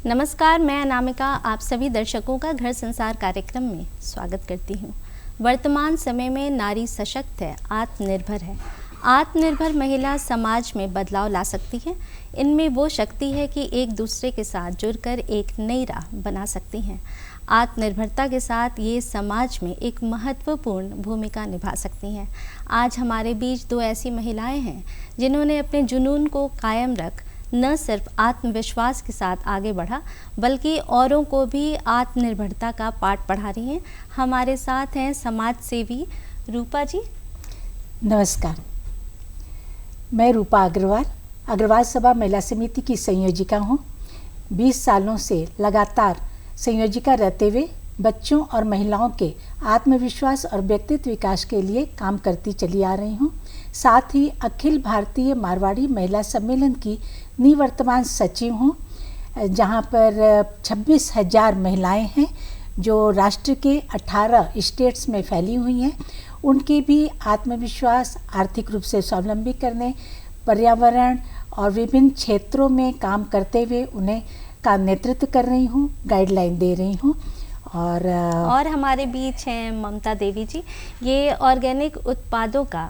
नमस्कार, मैं अनामिका आप सभी दर्शकों का घर संसार कार्यक्रम में स्वागत करती हूँ। वर्तमान समय में नारी सशक्त है, आत्मनिर्भर है। आत्मनिर्भर महिला समाज में बदलाव ला सकती है। इनमें वो शक्ति है कि एक दूसरे के साथ जुड़कर एक नई राह बना सकती हैं। आत्मनिर्भरता के साथ ये समाज में एक महत्वपूर्ण भूमिका निभा सकती हैं। आज हमारे बीच दो ऐसी महिलाएं हैं जिन्होंने अपने जुनून को कायम रख न सिर्फ आत्मविश्वास के साथ आगे बढ़ा बल्कि औरों को भी आत्मनिर्भरता का पाठ पढ़ा रही हैं। हमारे साथ हैं समाज सेवी रूपा जी। नमस्कार, मैं रूपा अग्रवाल सभा महिला समिति की संयोजिका हूँ। 20 सालों से लगातार संयोजिका रहते हुए बच्चों और महिलाओं के आत्मविश्वास और व्यक्तित्व विकास के लिए काम करती चली आ रही हूँ। साथ ही अखिल भारतीय मारवाड़ी महिला सम्मेलन की निवर्तमान सचिव हूँ, जहाँ पर 26,000 महिलाएं हैं जो राष्ट्र के 18 स्टेट्स में फैली हुई हैं। उनके भी आत्मविश्वास, आर्थिक रूप से स्वावलंबी करने, पर्यावरण और विभिन्न क्षेत्रों में काम करते हुए उन्हें का नेतृत्व कर रही हूँ, गाइडलाइन दे रही हूँ। और हमारे बीच हैं ममता देवी जी। ये ऑर्गेनिक उत्पादों का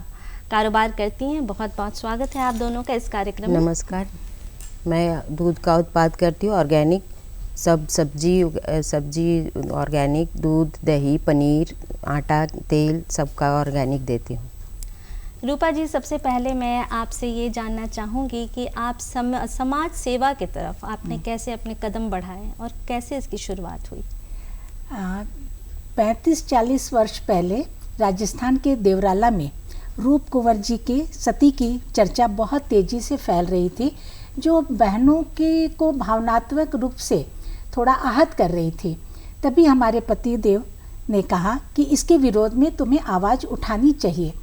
कारोबार करती हैं। बहुत बहुत स्वागत है आप दोनों का इस कार्यक्रम में। नमस्कार, मैं दूध का उत्पाद करती हूँ, ऑर्गेनिक सब सब्जी ऑर्गेनिक, दूध, दही, पनीर, आटा, तेल सबका ऑर्गेनिक देती हूँ। रूपा जी, सबसे पहले मैं आपसे ये जानना चाहूँगी कि आप समाज सेवा की तरफ आपने कैसे अपने कदम बढ़ाए और कैसे इसकी शुरुआत हुई? 35-40 वर्ष पहले राजस्थान के देवराला में रूप कुंवर जी के सती की चर्चा बहुत तेज़ी से फैल रही थी, जो बहनों के को भावनात्मक रूप से थोड़ा आहत कर रही थी। तभी हमारे पतिदेव ने कहा कि इसके विरोध में तुम्हें आवाज़ उठानी चाहिए।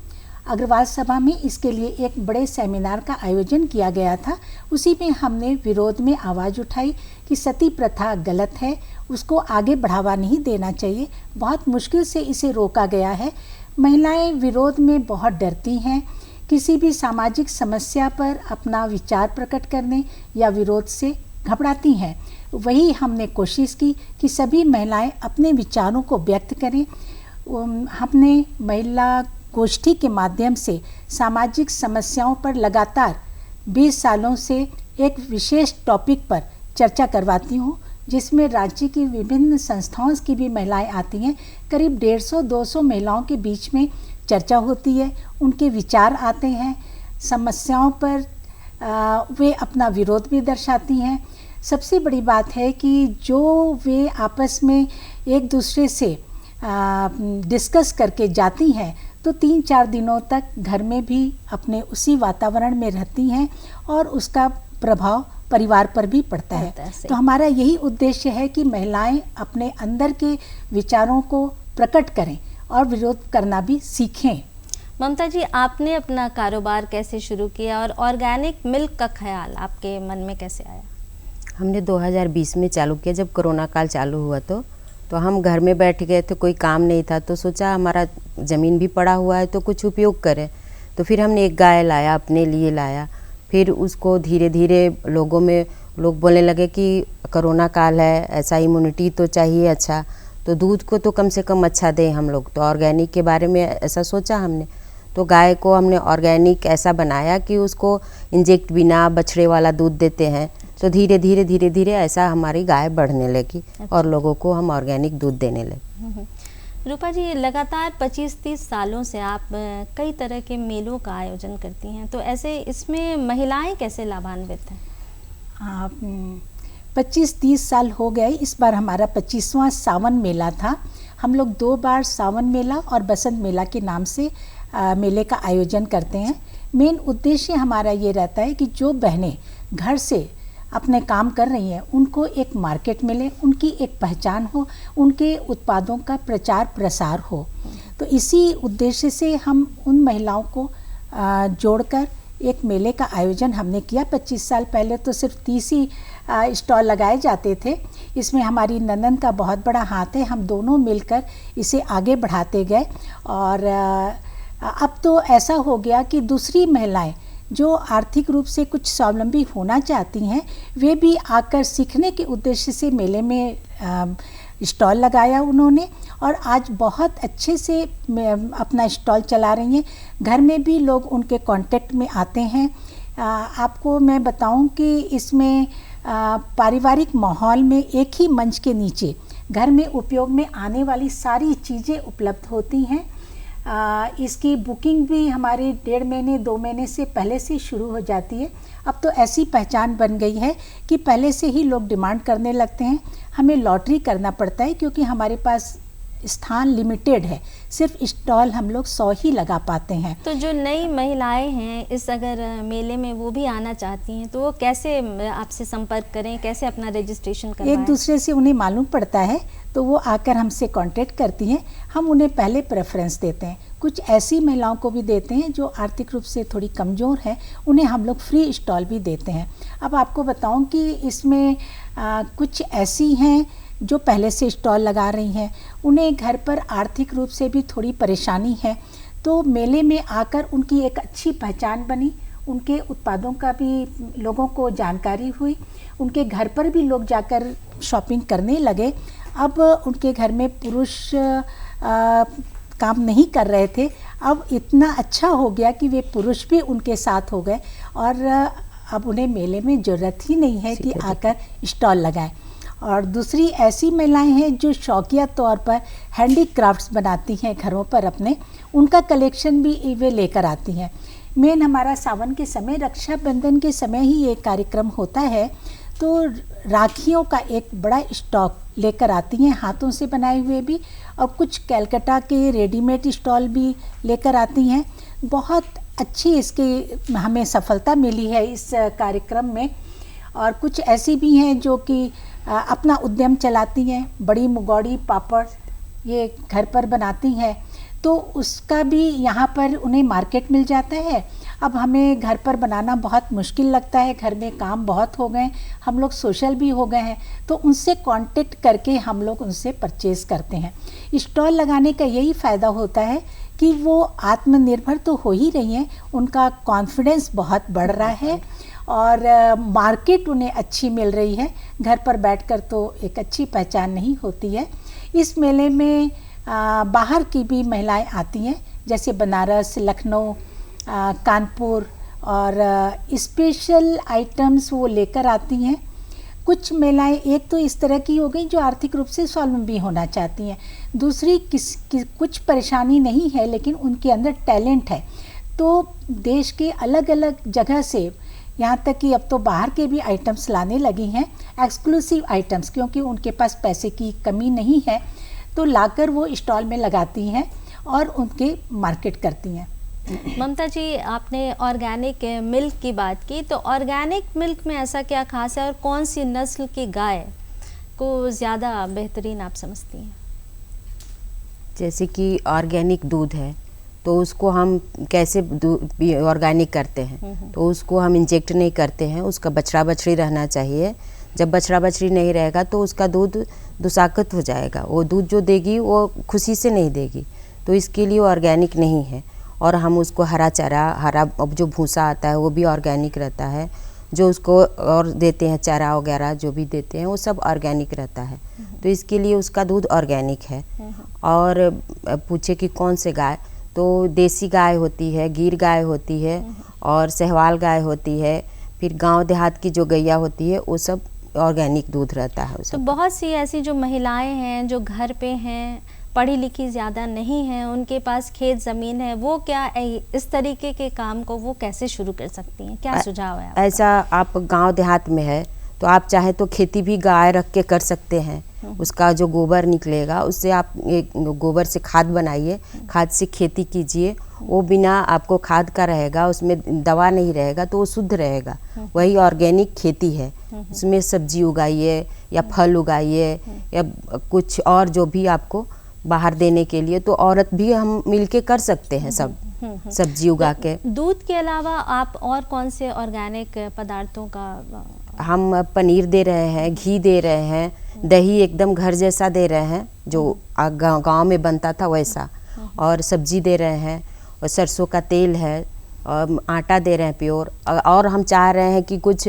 अग्रवाल सभा में इसके लिए एक बड़े सेमिनार का आयोजन किया गया था। उसी में हमने विरोध में आवाज़ उठाई कि सती प्रथा गलत है, उसको आगे बढ़ावा नहीं देना चाहिए। बहुत मुश्किल से इसे रोका गया है। महिलाएं विरोध में बहुत डरती हैं, किसी भी सामाजिक समस्या पर अपना विचार प्रकट करने या विरोध से घबराती हैं। वही हमने कोशिश की कि सभी महिलाएं अपने विचारों को व्यक्त करें। हमने महिला गोष्ठी के माध्यम से सामाजिक समस्याओं पर लगातार 20 सालों से एक विशेष टॉपिक पर चर्चा करवाती हूँ, जिसमें राज्य की विभिन्न संस्थाओं की भी महिलाएं आती हैं। करीब 150-200 महिलाओं के बीच में चर्चा होती है, उनके विचार आते हैं, समस्याओं पर वे अपना विरोध भी दर्शाती हैं। सबसे बड़ी बात है कि जो वे आपस में एक दूसरे से डिस्कस करके जाती हैं तो 3-4 दिनों तक घर में भी अपने उसी वातावरण में रहती हैं और उसका प्रभाव परिवार पर भी पड़ता है। तो हमारा यही उद्देश्य है कि महिलाएं अपने अंदर के विचारों को प्रकट करें और विरोध करना भी सीखें। ममता जी, आपने अपना कारोबार कैसे शुरू किया और ऑर्गेनिक मिल्क का ख्याल आपके मन में कैसे आया? हमने 2020 में चालू किया। जब कोरोना काल चालू हुआ तो हम घर में बैठ गए थे, कोई काम नहीं था, तो सोचा हमारा ज़मीन भी पड़ा हुआ है तो कुछ उपयोग करें। तो फिर हमने एक गाय लाया, अपने लिए लाया। फिर उसको धीरे धीरे लोग बोलने लगे कि कोरोना काल है, ऐसा इम्यूनिटी तो चाहिए अच्छा, तो दूध को तो कम से कम अच्छा दें हम लोग। तो ऑर्गेनिक के बारे में ऐसा सोचा हमने। तो गाय को हमने ऑर्गेनिक ऐसा बनाया कि उसको इंजेक्ट बिना बछड़े वाला दूध देते हैं। तो धीरे धीरे ऐसा हमारी गाय बढ़ने लगी और लोगों को हम ऑर्गेनिक दूध देने लगे। रूपा जी, लगातार 25-30 सालों से आप कई तरह के मेलों का आयोजन करती हैं, तो ऐसे इसमें महिलाएं कैसे लाभान्वित हैं? 25-30 साल हो गए। इस बार हमारा 25वां सावन मेला था। हम लोग 2 बार सावन मेला और बसंत मेला के नाम से मेले का आयोजन करते हैं। मेन उद्देश्य हमारा ये रहता है कि जो बहनें घर से अपने काम कर रही हैं उनको एक मार्केट मिले, उनकी एक पहचान हो, उनके उत्पादों का प्रचार प्रसार हो। तो इसी उद्देश्य से हम उन महिलाओं को जोड़कर एक मेले का आयोजन हमने किया। 25 साल पहले तो सिर्फ 30 ही स्टॉल लगाए जाते थे। इसमें हमारी ननद का बहुत बड़ा हाथ है, हम दोनों मिलकर इसे आगे बढ़ाते गए और अब तो ऐसा हो गया कि दूसरी महिलाएं जो आर्थिक रूप से कुछ स्वावलंबी होना चाहती हैं, वे भी आकर सीखने के उद्देश्य से मेले में स्टॉल लगाया उन्होंने, और आज बहुत अच्छे से अपना स्टॉल चला रही हैं। घर में भी लोग उनके कांटेक्ट में आते हैं। आपको मैं बताऊं कि इसमें पारिवारिक माहौल में एक ही मंच के नीचे घर में उपयोग में आने वाली सारी चीज़ें उपलब्ध होती हैं। इसकी बुकिंग भी हमारे 1.5 महीने 2 महीने से पहले से शुरू हो जाती है। अब तो ऐसी पहचान बन गई है कि पहले से ही लोग डिमांड करने लगते हैं। हमें लॉटरी करना पड़ता है क्योंकि हमारे पास स्थान लिमिटेड है, सिर्फ स्टॉल हम लोग 100 ही लगा पाते हैं। तो जो नई महिलाएं हैं इस अगर मेले में वो भी आना चाहती हैं तो वो कैसे आपसे संपर्क करें, कैसे अपना रजिस्ट्रेशन करवाएं? एक दूसरे से उन्हें मालूम पड़ता है तो वो आकर हमसे कांटेक्ट करती हैं। हम उन्हें पहले प्रेफरेंस देते हैं। कुछ ऐसी महिलाओं को भी देते हैं जो आर्थिक रूप से थोड़ी कमज़ोर है, उन्हें हम लोग फ्री स्टॉल भी देते हैं। अब आपको बताऊं कि इसमें कुछ ऐसी हैं जो पहले से स्टॉल लगा रही हैं, उन्हें घर पर आर्थिक रूप से भी थोड़ी परेशानी है, तो मेले में आकर उनकी एक अच्छी पहचान बनी, उनके उत्पादों का भी लोगों को जानकारी हुई, उनके घर पर भी लोग जाकर शॉपिंग करने लगे। अब उनके घर में पुरुष काम नहीं कर रहे थे, अब इतना अच्छा हो गया कि वे पुरुष भी उनके साथ हो गए और अब उन्हें मेले में ज़रूरत ही नहीं है कि आकर स्टॉल लगाएं। और दूसरी ऐसी महिलाएं हैं जो शौकिया तौर पर हैंडीक्राफ्ट्स बनाती हैं घरों पर अपने, उनका कलेक्शन भी वे लेकर आती हैं। मेन हमारा सावन के समय, रक्षाबंधन के समय ही ये कार्यक्रम होता है, तो राखियों का एक बड़ा स्टॉक लेकर आती हैं, हाथों से बनाए हुए भी, और कुछ कैलकाटा के रेडीमेड स्टॉल भी लेकर आती हैं। बहुत अच्छी इसकी हमें सफलता मिली है इस कार्यक्रम में। और कुछ ऐसी भी हैं जो कि अपना उद्यम चलाती हैं, बड़ी मुगौड़ी पापड़ ये घर पर बनाती हैं, तो उसका भी यहाँ पर उन्हें मार्केट मिल जाता है। अब हमें घर पर बनाना बहुत मुश्किल लगता है, घर में काम बहुत हो गए, हम लोग सोशल भी हो गए हैं, तो उनसे कांटेक्ट करके हम लोग उनसे परचेज़ करते हैं। स्टॉल लगाने का यही फ़ायदा होता है कि वो आत्मनिर्भर तो हो ही रही हैं, उनका कॉन्फिडेंस बहुत बढ़ रहा है और मार्केट उन्हें अच्छी मिल रही है। घर पर बैठकर तो एक अच्छी पहचान नहीं होती है। इस मेले में बाहर की भी महिलाएं आती हैं, जैसे बनारस, लखनऊ, कानपुर, और स्पेशल आइटम्स वो लेकर आती हैं। कुछ महिलाएं एक तो इस तरह की हो गई जो आर्थिक रूप से स्वावलंबी होना चाहती हैं, दूसरी कुछ परेशानी नहीं है लेकिन उनके अंदर टैलेंट है, तो देश के अलग अलग जगह से, यहाँ तक कि अब तो बाहर के भी आइटम्स लाने लगी हैं, एक्सक्लूसिव आइटम्स, क्योंकि उनके पास पैसे की कमी नहीं है, तो लाकर वो स्टॉल में लगाती हैं और उनके मार्केट करती हैं। ममता जी, आपने ऑर्गेनिक मिल्क की बात की, तो ऑर्गेनिक मिल्क में ऐसा क्या खास है और कौन सी नस्ल की गाय को ज़्यादा बेहतरीन आप समझती हैं? जैसे कि ऑर्गेनिक दूध है तो उसको हम कैसे ऑर्गेनिक करते हैं, तो उसको हम इंजेक्ट नहीं करते हैं, उसका बछड़ा बछड़ी रहना चाहिए। जब बछड़ा बछड़ी नहीं रहेगा तो उसका दूध दुसाकत हो जाएगा, वो दूध जो देगी वो खुशी से नहीं देगी, तो इसके लिए ऑर्गेनिक नहीं है। और हम उसको हरा चारा, हरा अब जो भूसा आता है वो भी ऑर्गेनिक रहता है, जो उसको और देते हैं चारा वगैरह जो भी देते हैं वो सब ऑर्गेनिक रहता है, तो इसके लिए उसका दूध ऑर्गेनिक है। और पूछे कि कौन से गाय, तो देसी गाय होती है, गिर गाय होती है और सहवाल गाय होती है, फिर गांव देहात की जो गैया होती है वो सब ऑर्गेनिक दूध रहता है। तो बहुत सी ऐसी जो महिलाएं हैं जो घर पे हैं, पढ़ी लिखी ज़्यादा नहीं हैं, उनके पास खेत ज़मीन है, वो क्या इस तरीके के काम को वो कैसे शुरू कर सकती हैं? क्या सुझाव है आपका? ऐसा आप गांव देहात में है तो आप चाहे तो खेती भी गाय रख के कर सकते हैं। उसका जो गोबर निकलेगा उससे आप एक गोबर से खाद बनाइए, खाद से खेती कीजिए, वो बिना आपको खाद का रहेगा, उसमें दवा नहीं रहेगा, तो वो शुद्ध रहेगा। वही ऑर्गेनिक खेती है। उसमें सब्जी उगाइए या फल उगाइए या कुछ और जो भी आपको बाहर देने के लिए, तो औरत भी हम मिलके कर सकते हैं सब सब्जी उगा के। दूध के अलावा आप और कौन से ऑर्गेनिक पदार्थों का? हम पनीर दे रहे हैं, घी दे रहे हैं, दही एकदम घर जैसा दे रहे हैं जो गांव में बनता था वैसा, और सब्जी दे रहे हैं, और सरसों का तेल है, आटा दे रहे हैं प्योर, और हम चाह रहे हैं कि कुछ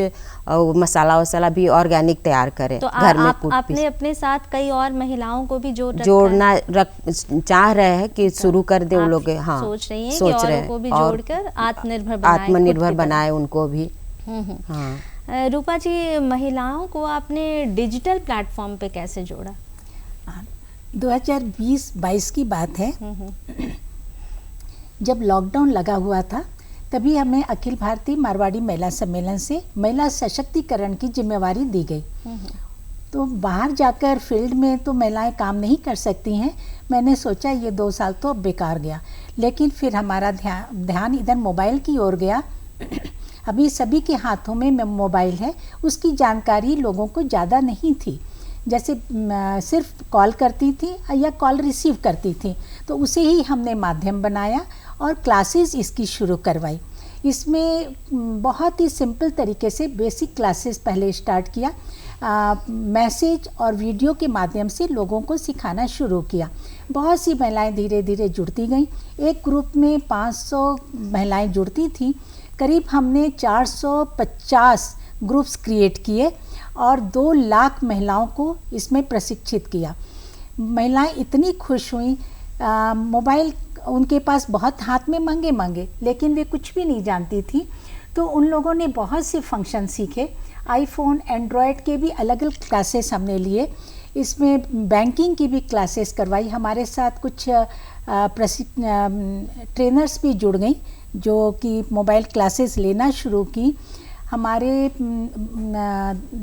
मसाला वसाला भी ऑर्गेनिक तैयार करें तो घर में कूट आपने अपने साथ कई और महिलाओं को भी जोड़ना चाह रहे हैं कि शुरू कर दे उन लोग। हाँ, सोच रही हैं कि औरों को भी जोड़कर आत्मनिर्भर बनाए उनको भी। हाँ। रूपा जी, महिलाओं को आपने डिजिटल प्लेटफॉर्म पे कैसे जोड़ा? 2020-22 की बात है, जब लॉकडाउन लगा हुआ था, तभी हमें अखिल भारतीय मारवाड़ी महिला सम्मेलन से महिला सशक्तिकरण की जिम्मेवारी दी गई। तो बाहर जाकर फील्ड में तो महिलाएं काम नहीं कर सकती हैं। मैंने सोचा ये 2 साल तो अब बेकार गया, लेकिन फिर हमारा ध्यान इधर मोबाइल की ओर गया। अभी सभी के हाथों में मोबाइल है, उसकी जानकारी लोगों को ज़्यादा नहीं थी। जैसे सिर्फ कॉल करती थी या कॉल रिसीव करती थी, तो उसे ही हमने माध्यम बनाया और क्लासेस इसकी शुरू करवाई। इसमें बहुत ही सिंपल तरीके से बेसिक क्लासेस पहले स्टार्ट किया, मैसेज और वीडियो के माध्यम से लोगों को सिखाना शुरू किया। बहुत सी महिलाएं धीरे धीरे जुड़ती गईं। एक ग्रुप में 500 महिलाएं जुड़ती थी। करीब हमने 450 ग्रुप्स क्रिएट किए और 2 लाख महिलाओं को इसमें प्रशिक्षित किया। महिलाएं इतनी खुश हुई। मोबाइल उनके पास बहुत हाथ में मांगे, लेकिन वे कुछ भी नहीं जानती थी। तो उन लोगों ने बहुत से फंक्शन सीखे। आईफोन, एंड्रॉयड के भी अलग अलग क्लासेस हमने लिए। इसमें बैंकिंग की भी क्लासेस करवाई। हमारे साथ कुछ ट्रेनर्स भी जुड़ गई जो कि मोबाइल क्लासेस लेना शुरू की। हमारे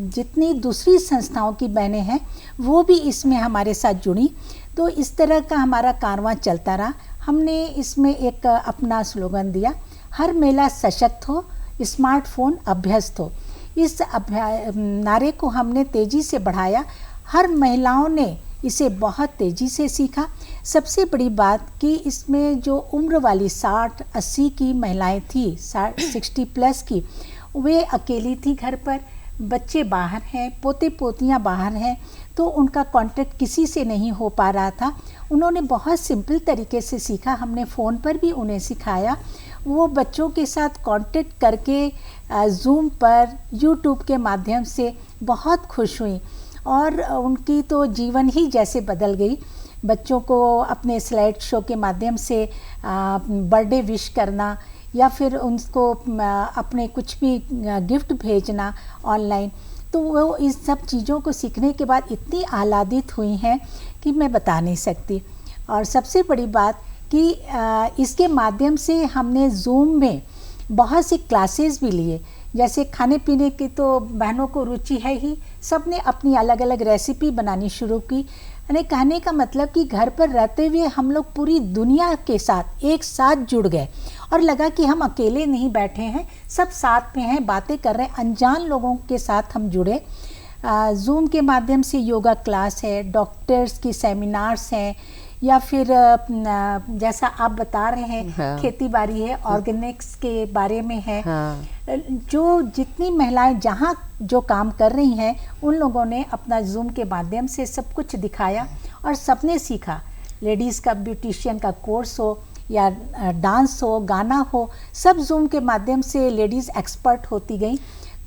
जितनी दूसरी संस्थाओं की बहनें हैं वो भी इसमें हमारे साथ जुड़ी। तो इस तरह का हमारा कारवां चलता रहा। हमने इसमें एक अपना स्लोगन दिया, हर महिला सशक्त हो, स्मार्टफोन अभ्यस्त हो। इस नारे को हमने तेज़ी से बढ़ाया। हर महिलाओं ने इसे बहुत तेज़ी से सीखा। सबसे बड़ी बात कि इसमें जो उम्र वाली 60-80 की महिलाएं थी, 60 प्लस की, वे अकेली थी घर पर, बच्चे बाहर हैं, पोते पोतियां बाहर हैं, तो उनका कांटेक्ट किसी से नहीं हो पा रहा था। उन्होंने बहुत सिंपल तरीके से सीखा। हमने फ़ोन पर भी उन्हें सिखाया। वो बच्चों के साथ कांटेक्ट करके ज़ूम पर, यूट्यूब के माध्यम से बहुत खुश हुई और उनकी तो जीवन ही जैसे बदल गई। बच्चों को अपने स्लाइड शो के माध्यम से बर्थडे विश करना या फिर उनको अपने कुछ भी गिफ्ट भेजना ऑनलाइन, तो वो इस सब चीज़ों को सीखने के बाद इतनी आह्लादित हुई हैं कि मैं बता नहीं सकती। और सबसे बड़ी बात कि इसके माध्यम से हमने ज़ूम में बहुत सी क्लासेस भी लिए। जैसे खाने पीने की तो बहनों को रुचि है ही, सब ने अपनी अलग अलग रेसिपी बनानी शुरू की। यानी कहने का मतलब कि घर पर रहते हुए हम लोग पूरी दुनिया के साथ एक साथ जुड़ गए और लगा कि हम अकेले नहीं बैठे हैं, सब साथ में हैं, बातें कर रहे हैं। अनजान लोगों के साथ हम जुड़े। ज़ूम के माध्यम से योगा क्लास है, डॉक्टर्स की सेमिनार्स हैं, या फिर जैसा आप बता रहे हैं हाँ। खेती बाड़ी है, ऑर्गेनिक्स के बारे में है हाँ। जो जितनी महिलाएं जहाँ जो काम कर रही हैं उन लोगों ने अपना ज़ूम के माध्यम से सब कुछ दिखाया और सबने सीखा। लेडीज़ का ब्यूटिशियन का कोर्स हो या डांस हो, गाना हो, सब ज़ूम के माध्यम से लेडीज़ एक्सपर्ट होती गई।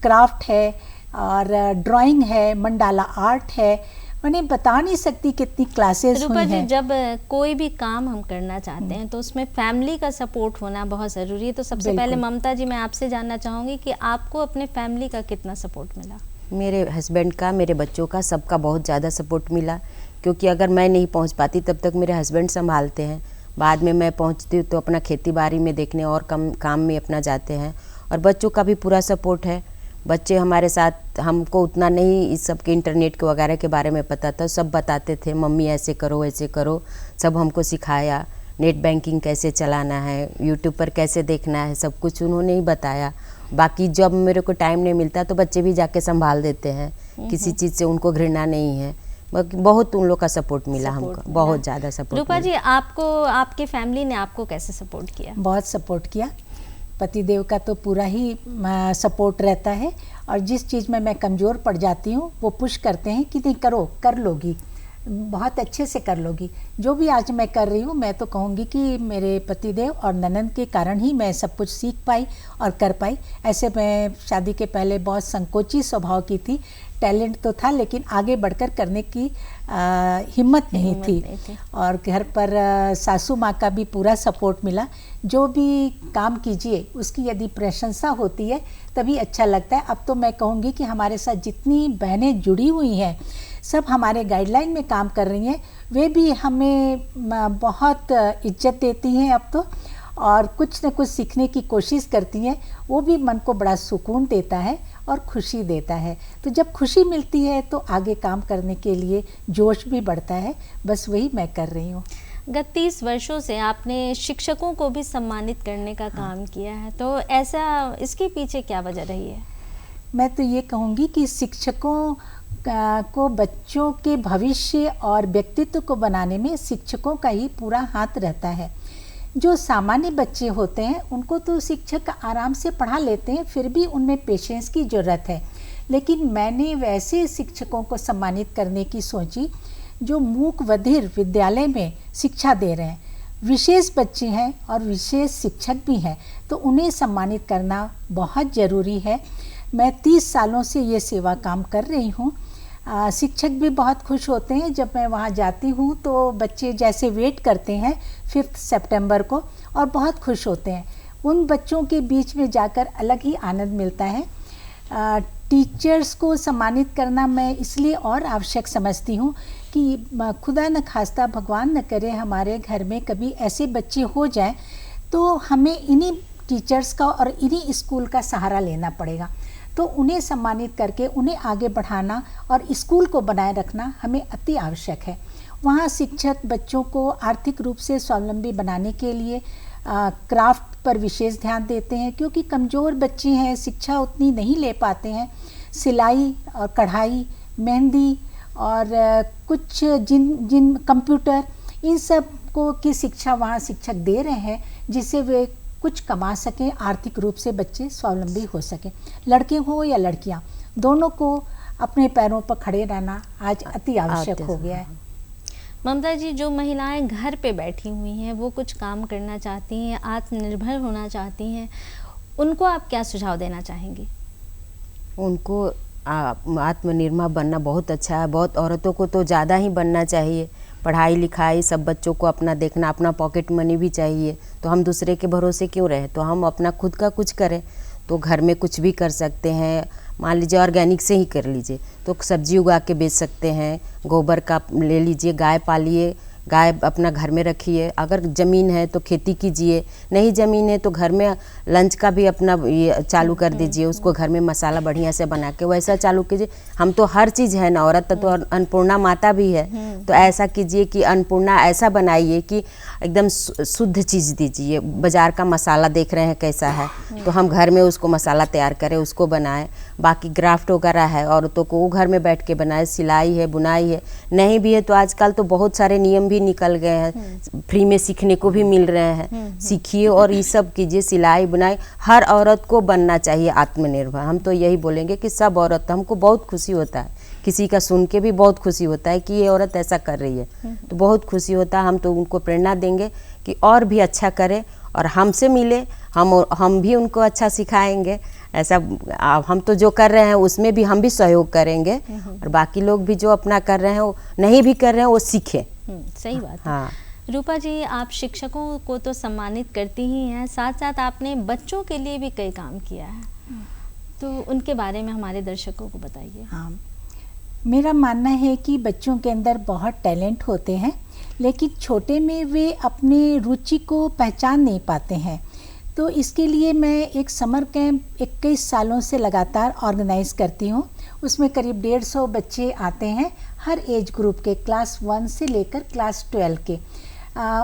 क्राफ्ट है और ड्राइंग है, मंडाला आर्ट है, मैंने बता नहीं सकती कितनी क्लासेस हुई हैं। जब कोई भी काम हम करना चाहते हैं तो उसमें फैमिली का सपोर्ट होना बहुत ज़रूरी है। तो सबसे पहले ममता जी, मैं आपसे जानना चाहूँगी कि आपको अपने फैमिली का कितना सपोर्ट मिला? मेरे हस्बैंड का, मेरे बच्चों का, सबका बहुत ज़्यादा सपोर्ट मिला, क्योंकि अगर मैं नहीं पहुँच पाती तब तक मेरे हस्बैंड संभालते हैं। बाद में मैं पहुँचती हूँ तो अपना खेती बाड़ी में देखने और काम में अपना जाते हैं। और बच्चों का भी पूरा सपोर्ट है। बच्चे हमारे साथ, हमको उतना नहीं इस सब के इंटरनेट के वगैरह के बारे में पता था, सब बताते थे, मम्मी ऐसे करो ऐसे करो, सब हमको सिखाया। नेट बैंकिंग कैसे चलाना है, यूट्यूब पर कैसे देखना है, सब कुछ उन्होंने ही बताया। बाकी जब मेरे को टाइम नहीं मिलता तो बच्चे भी जाके संभाल देते हैं, किसी चीज़ से उनको घृणा नहीं है। बहुत उन लोग का सपोर्ट मिला हमको, बहुत ज़्यादा सपोर्ट। रूपा जी, आपको आपके फैमिली ने आपको कैसे सपोर्ट किया? बहुत सपोर्ट किया। पतिदेव का तो पूरा ही सपोर्ट रहता है और जिस चीज़ में मैं कमज़ोर पड़ जाती हूँ वो पुश करते हैं कि नहीं करो, कर लोगी, बहुत अच्छे से कर लोगी। जो भी आज मैं कर रही हूँ, मैं तो कहूँगी कि मेरे पतिदेव और ननद के कारण ही मैं सब कुछ सीख पाई और कर पाई। ऐसे मैं शादी के पहले बहुत संकोची स्वभाव की थी, टैलेंट तो था लेकिन आगे बढ़कर करने की हिम्मत नहीं थी। और घर पर सासू माँ का भी पूरा सपोर्ट मिला। जो भी काम कीजिए उसकी यदि प्रशंसा होती है तभी अच्छा लगता है। अब तो मैं कहूँगी कि हमारे साथ जितनी बहनें जुड़ी हुई हैं सब हमारे गाइडलाइन में काम कर रही हैं, वे भी हमें बहुत इज्जत देती हैं अब तो, और कुछ न कुछ सीखने की कोशिश करती हैं। वो भी मन को बड़ा सुकून देता है और खुशी देता है। तो जब खुशी मिलती है तो आगे काम करने के लिए जोश भी बढ़ता है। बस वही मैं कर रही हूँ। गत 30 वर्षों से आपने शिक्षकों को भी सम्मानित करने का काम किया है, तो ऐसा इसके पीछे क्या वजह रही है? मैं तो ये कहूँगी कि शिक्षकों को बच्चों के भविष्य और व्यक्तित्व को बनाने में शिक्षकों का ही पूरा हाथ रहता है। जो सामान्य बच्चे होते हैं उनको तो शिक्षक आराम से पढ़ा लेते हैं, फिर भी उनमें पेशेंस की ज़रूरत है। लेकिन मैंने वैसे शिक्षकों को सम्मानित करने की सोची जो मूक बधिर विद्यालय में शिक्षा दे रहे हैं। विशेष बच्चे हैं और विशेष शिक्षक भी हैं, तो उन्हें सम्मानित करना बहुत ज़रूरी है। मैं 30 सालों से ये सेवा काम कर रही हूँ। शिक्षक भी बहुत खुश होते हैं जब मैं वहाँ जाती हूँ, तो बच्चे जैसे वेट करते हैं 5 सितंबर को और बहुत खुश होते हैं। उन बच्चों के बीच में जाकर अलग ही आनंद मिलता है। टीचर्स को सम्मानित करना मैं इसलिए और आवश्यक समझती हूँ कि खुदा न खास्ता, भगवान न करे हमारे घर में कभी ऐसे बच्चे हो जाएं तो हमें इन्हीं टीचर्स का और इन्हीं स्कूल का सहारा लेना पड़ेगा। तो उन्हें सम्मानित करके उन्हें आगे बढ़ाना और स्कूल को बनाए रखना हमें अति आवश्यक है। वहाँ शिक्षक बच्चों को आर्थिक रूप से स्वावलंबी बनाने के लिए क्राफ्ट पर विशेष ध्यान देते हैं, क्योंकि कमज़ोर बच्चे हैं, शिक्षा उतनी नहीं ले पाते हैं। सिलाई और कढ़ाई, मेहंदी और कुछ जिन कंप्यूटर, इन सब को की शिक्षा वहाँ शिक्षक दे रहे हैं, जिससे वे कुछ कमा सकें, आर्थिक रूप से बच्चे स्वावलंबी हो सकें। लड़के हो या लड़कियां, दोनों को अपने पैरों पर खड़े रहना आज अति आवश्यक हो गया है। ममता जी, जो महिलाएं घर पे बैठी हुई हैं, वो कुछ काम करना चाहती हैं, आत्मनिर्भर होना चाहती हैं, उनको आप क्या सुझाव देना चाहेंगी? उनको आत्मनिर्भर बनना बहुत अच्छा है। बहुत औरतों को तो ज़्यादा ही बनना चाहिए। पढ़ाई लिखाई सब बच्चों को अपना देखना, अपना पॉकेट मनी भी चाहिए। तो हम दूसरे के भरोसे क्यों रहे? तो हम अपना खुद का कुछ करें। तो घर में कुछ भी कर सकते हैं। मान लीजिए ऑर्गेनिक से ही कर लीजिए, तो सब्जी उगा के बेच सकते हैं। गोबर का ले लीजिए, गाय पालिए, गाय अपना घर में रखिए। अगर ज़मीन है तो खेती कीजिए, नहीं ज़मीन है तो घर में लंच का भी अपना ये चालू कर दीजिए। उसको घर में मसाला बढ़िया से बना के वैसा चालू कीजिए। हम तो हर चीज़ है ना, औरत तो अन्नपूर्णा माता भी है। तो ऐसा कीजिए कि अन्नपूर्णा ऐसा बनाइए कि एकदम शुद्ध चीज़ दीजिए। बाज़ार का मसाला देख रहे हैं कैसा है, तो हम घर में उसको मसाला तैयार करें, उसको बनाएं। बाकी ग्राफ्ट वगैरह है औरतों को, वो घर में बैठ के बनाए। सिलाई है, बुनाई है, नहीं भी है तो आजकल तो बहुत सारे नियम भी निकल गए हैं, फ्री में सीखने को भी मिल रहे हैं। सीखिए और ये सब कीजिए, सिलाई बुनाई। हर औरत को बनना चाहिए आत्मनिर्भर। हम तो यही बोलेंगे कि सब औरत, हमको बहुत खुशी होता है, किसी का सुन के भी बहुत खुशी होता है कि ये औरत ऐसा कर रही है, तो बहुत खुशी होता है। हम तो उनको प्रेरणा देंगे कि और भी अच्छा करें और हमसे मिले, हम भी उनको अच्छा सिखाएंगे। ऐसा हम तो जो कर रहे हैं उसमें भी हम भी सहयोग करेंगे, और बाकी लोग भी जो अपना कर रहे हैं, वो नहीं भी कर रहे हैं, वो सीखें। सही बात है। हाँ रूपा जी, आप शिक्षकों को तो सम्मानित करती ही हैं, साथ साथ आपने बच्चों के लिए भी कई काम किया है, तो उनके बारे में हमारे दर्शकों को बताइए। हाँ, मेरा मानना है कि बच्चों के अंदर बहुत टैलेंट होते हैं, लेकिन छोटे में वे अपनी रुचि को पहचान नहीं पाते हैं। तो इसके लिए मैं एक समर कैंप 21 सालों से लगातार ऑर्गेनाइज करती हूँ। उसमें करीब 150 बच्चे आते हैं, हर एज ग्रुप के, क्लास 1 से लेकर क्लास 12 के।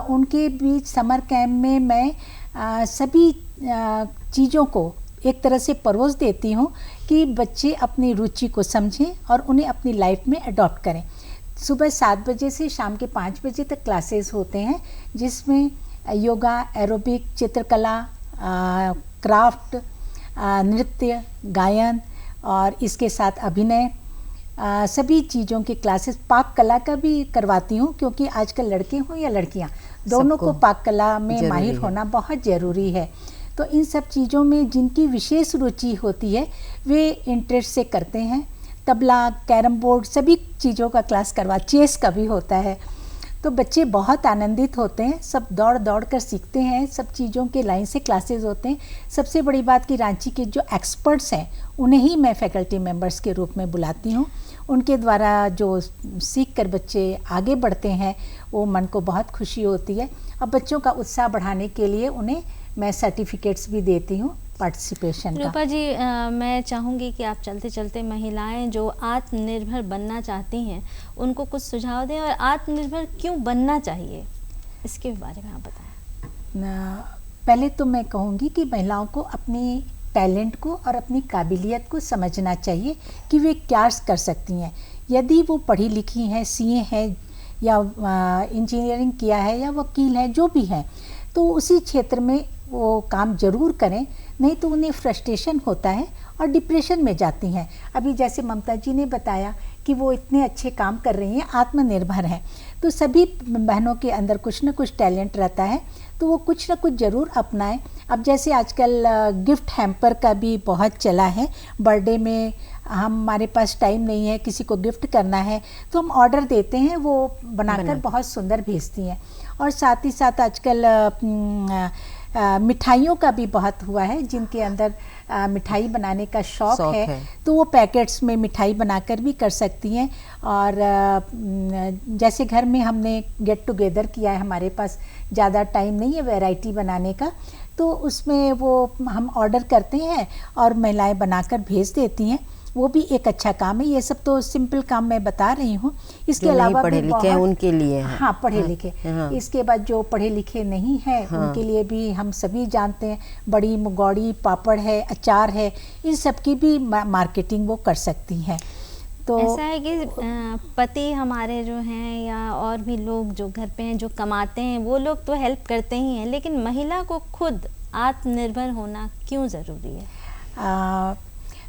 उनके बीच समर कैंप में मैं सभी चीज़ों को एक तरह से परोस देती हूँ कि बच्चे अपनी रुचि को समझें और उन्हें अपनी लाइफ में अडॉप्ट करें। सुबह 7 बजे से शाम के 5 बजे तक क्लासेस होते हैं, जिसमें योगा, एरोबिक, चित्रकला, क्राफ्ट, नृत्य, गायन और इसके साथ अभिनय, सभी चीज़ों की क्लासेस, पाक कला का भी करवाती हूँ, क्योंकि आजकल लड़के हों या लड़कियाँ दोनों को पाक कला में माहिर होना बहुत ज़रूरी है। तो इन सब चीज़ों में जिनकी विशेष रुचि होती है वे इंटरेस्ट से करते हैं। तबला, कैरम बोर्ड, सभी चीज़ों का क्लास करवा, चेस का भी होता है। तो बच्चे बहुत आनंदित होते हैं, सब दौड़ दौड़ कर सीखते हैं, सब चीज़ों के लाइन से क्लासेस होते हैं। सबसे बड़ी बात कि रांची के जो एक्सपर्ट्स हैं उन्हें ही मैं फैकल्टी मेंबर्स के रूप में बुलाती हूँ। उनके द्वारा जो सीख कर बच्चे आगे बढ़ते हैं वो मन को बहुत खुशी होती है। अब बच्चों का उत्साह बढ़ाने के लिए उन्हें मैं सर्टिफिकेट्स भी देती हूँ पार्टिसिपेशन का। रूपा जी, मैं चाहूँगी कि आप चलते चलते महिलाएं जो आत्मनिर्भर बनना चाहती हैं उनको कुछ सुझाव दें, और आत्मनिर्भर क्यों बनना चाहिए इसके बारे में आप बताएं। पहले तो मैं कहूँगी कि महिलाओं को अपनी टैलेंट को और अपनी काबिलियत को समझना चाहिए कि वे क्या कर सकती हैं। यदि वो पढ़ी लिखी हैं, सीए हैं या इंजीनियरिंग किया है या वकील है, जो भी हैं, तो उसी क्षेत्र में वो काम ज़रूर करें, नहीं तो उन्हें फ्रस्ट्रेशन होता है और डिप्रेशन में जाती हैं। अभी जैसे ममता जी ने बताया कि वो इतने अच्छे काम कर रही हैं, आत्मनिर्भर हैं, तो सभी बहनों के अंदर कुछ न कुछ टैलेंट रहता है, तो वो कुछ न कुछ ज़रूर अपनाएं। अब जैसे आजकल गिफ्ट हैम्पर का भी बहुत चला है। बर्थडे में हमारे पास टाइम नहीं है, किसी को गिफ्ट करना है, तो हम ऑर्डर देते हैं, वो बनाकर बहुत सुंदर भेजती हैं। और साथ ही साथ आजकल मिठाइयों का भी बहुत हुआ है, जिनके अंदर मिठाई बनाने का शौक़ है तो वो पैकेट्स में मिठाई बनाकर भी कर सकती हैं। और जैसे घर में हमने गेट टुगेदर किया है, हमारे पास ज़्यादा टाइम नहीं है वैरायटी बनाने का, तो उसमें वो हम ऑर्डर करते हैं और महिलाएं बनाकर भेज देती हैं। वो भी एक अच्छा काम है। ये सब तो सिंपल काम मैं बता रही हूँ। इसके अलावा पढ़े लिखे हैं उनके लिए है। हाँ, पढ़े लिखे। इसके बाद जो पढ़े लिखे नहीं हैं उनके लिए भी हम सभी जानते हैं, बड़ी मुगौड़ी, पापड़ है, अचार है, इन सब की भी मार्केटिंग वो कर सकती हैं। तो ऐसा है कि पति हमारे जो हैं या और भी लोग जो घर पे हैं जो कमाते हैं वो लोग तो हेल्प करते ही हैं, लेकिन महिला को खुद आत्मनिर्भर होना क्यों ज़रूरी है?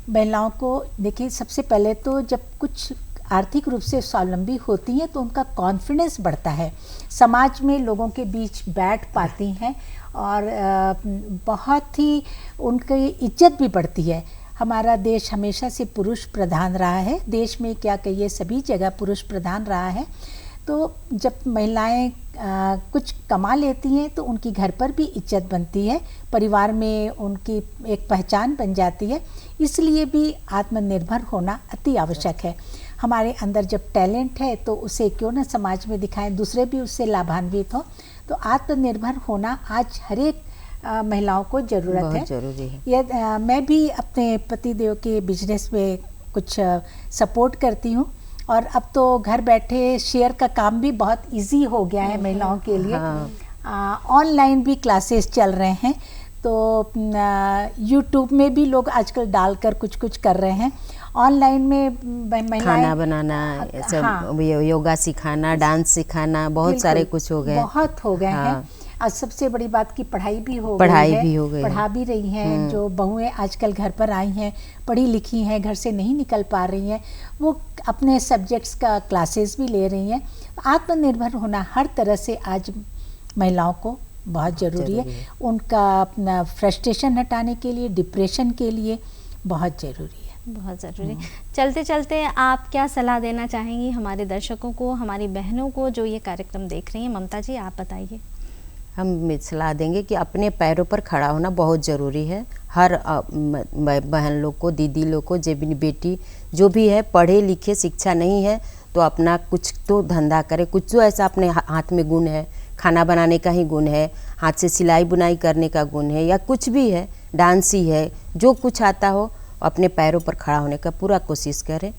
महिलाओं को देखिए, सबसे पहले तो जब कुछ आर्थिक रूप से स्वावलंबी होती हैं तो उनका कॉन्फिडेंस बढ़ता है, समाज में लोगों के बीच बैठ पाती हैं और बहुत ही उनकी इज्जत भी बढ़ती है। हमारा देश हमेशा से पुरुष प्रधान रहा है, देश में क्या कहिए सभी जगह पुरुष प्रधान रहा है। तो जब महिलाएं कुछ कमा लेती हैं तो उनकी घर पर भी इज्जत बनती है, परिवार में उनकी एक पहचान बन जाती है। इसलिए भी आत्मनिर्भर होना अति आवश्यक है। हमारे अंदर जब टैलेंट है तो उसे क्यों न समाज में दिखाएं, दूसरे भी उससे लाभान्वित हो। तो आत्मनिर्भर होना आज हर एक महिलाओं को ज़रूरत है। जरूरी है। मैं भी अपने पतिदेव के बिजनेस में कुछ सपोर्ट करती हूँ, और अब तो घर बैठे शेयर का काम भी बहुत इजी हो गया है महिलाओं के लिए। ऑनलाइन भी क्लासेस चल रहे हैं, तो यूट्यूब में भी लोग आजकल डालकर कुछ कुछ कर रहे हैं। ऑनलाइन में महिलाएं खाना बनाना, योगा सिखाना, डांस सिखाना, बहुत सारे कुछ हो गए, बहुत हो गए हैं। और सबसे बड़ी बात की पढ़ाई भी हो गई, पढ़ा भी रही हैं। जो बहुएं आजकल घर पर आई हैं, पढ़ी लिखी हैं, घर से नहीं निकल पा रही हैं, वो अपने सब्जेक्ट्स का क्लासेस भी ले रही हैं। आत्मनिर्भर होना हर तरह से आज महिलाओं को बहुत ज़रूरी है। उनका अपना फ्रस्ट्रेशन हटाने के लिए, डिप्रेशन के लिए बहुत ज़रूरी है, बहुत ज़रूरी। चलते चलते आप क्या सलाह देना चाहेंगी हमारे दर्शकों को, हमारी बहनों को जो ये कार्यक्रम देख रही हैं? ममता जी, आप बताइए। हम सलाह देंगे कि अपने पैरों पर खड़ा होना बहुत ज़रूरी है। हर बहन लोग को, दीदी लोग को, जो भी बेटी जो भी है पढ़े लिखे, शिक्षा नहीं है तो अपना कुछ तो धंधा करे, कुछ तो ऐसा अपने हाथ में गुण है, खाना बनाने का ही गुण है, हाथ से सिलाई बुनाई करने का गुण है, या कुछ भी है, डांस ही है, जो कुछ आता हो अपने पैरों पर खड़ा होने का पूरा कोशिश करें।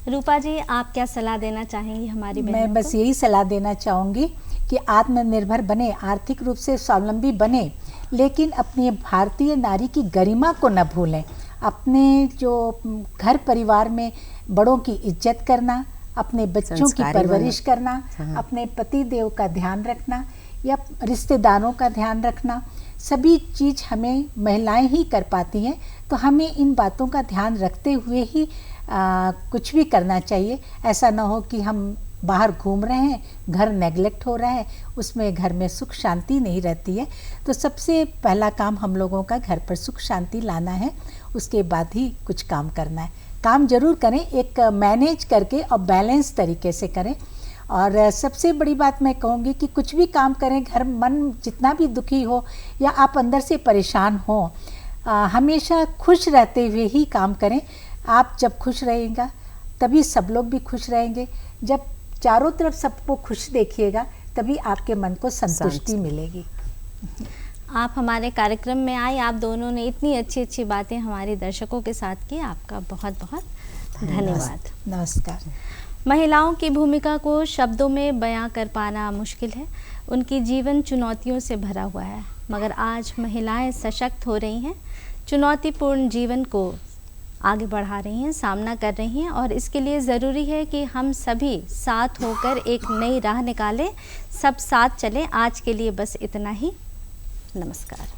रूपा जी, आप क्या सलाह देना चाहेंगी हमारी बहनों को? मैं बस यही सलाह देना चाहूँगी कि आत्मनिर्भर बने, आर्थिक रूप से स्वावलंबी बने, लेकिन अपनी भारतीय नारी की गरिमा को न भूलें। अपने जो घर परिवार में बड़ों की इज्जत करना, अपने बच्चों की परवरिश करना, अपने पति देव का ध्यान रखना या रिश्तेदारों का ध्यान रखना, सभी चीज़ हमें महिलाएं ही कर पाती हैं। तो हमें इन बातों का ध्यान रखते हुए ही कुछ भी करना चाहिए। ऐसा ना हो कि हम बाहर घूम रहे हैं, घर नेगलेक्ट हो रहा है, उसमें घर में सुख शांति नहीं रहती है। तो सबसे पहला काम हम लोगों का घर पर सुख शांति लाना है, उसके बाद ही कुछ काम करना है। काम जरूर करें, एक मैनेज करके और बैलेंस तरीके से करें। और सबसे बड़ी बात मैं कहूँगी कि कुछ भी काम करें, घर मन जितना भी दुखी हो या आप अंदर से परेशान हो, हमेशा खुश रहते हुए ही काम करें। आप जब खुश रहेगा तभी सब लोग भी खुश रहेंगे। जब चारों तरफ सबको खुश देखिएगा तभी आपके मन को संतुष्टि मिलेगी। आप हमारे कार्यक्रम में आए, आप दोनों ने इतनी अच्छी अच्छी बातें हमारे दर्शकों के साथ की, आपका बहुत बहुत धन्यवाद। नमस्कार। महिलाओं की भूमिका को शब्दों में बयां कर पाना मुश्किल है। उनकी जीवन चुनौतियों से भरा हुआ है, मगर आज महिलाएं सशक्त हो रही हैं, चुनौतीपूर्ण जीवन को आगे बढ़ा रही हैं, सामना कर रही हैं। और इसके लिए ज़रूरी है कि हम सभी साथ होकर एक नई राह निकालें, सब साथ चलें। आज के लिए बस इतना ही। नमस्कार।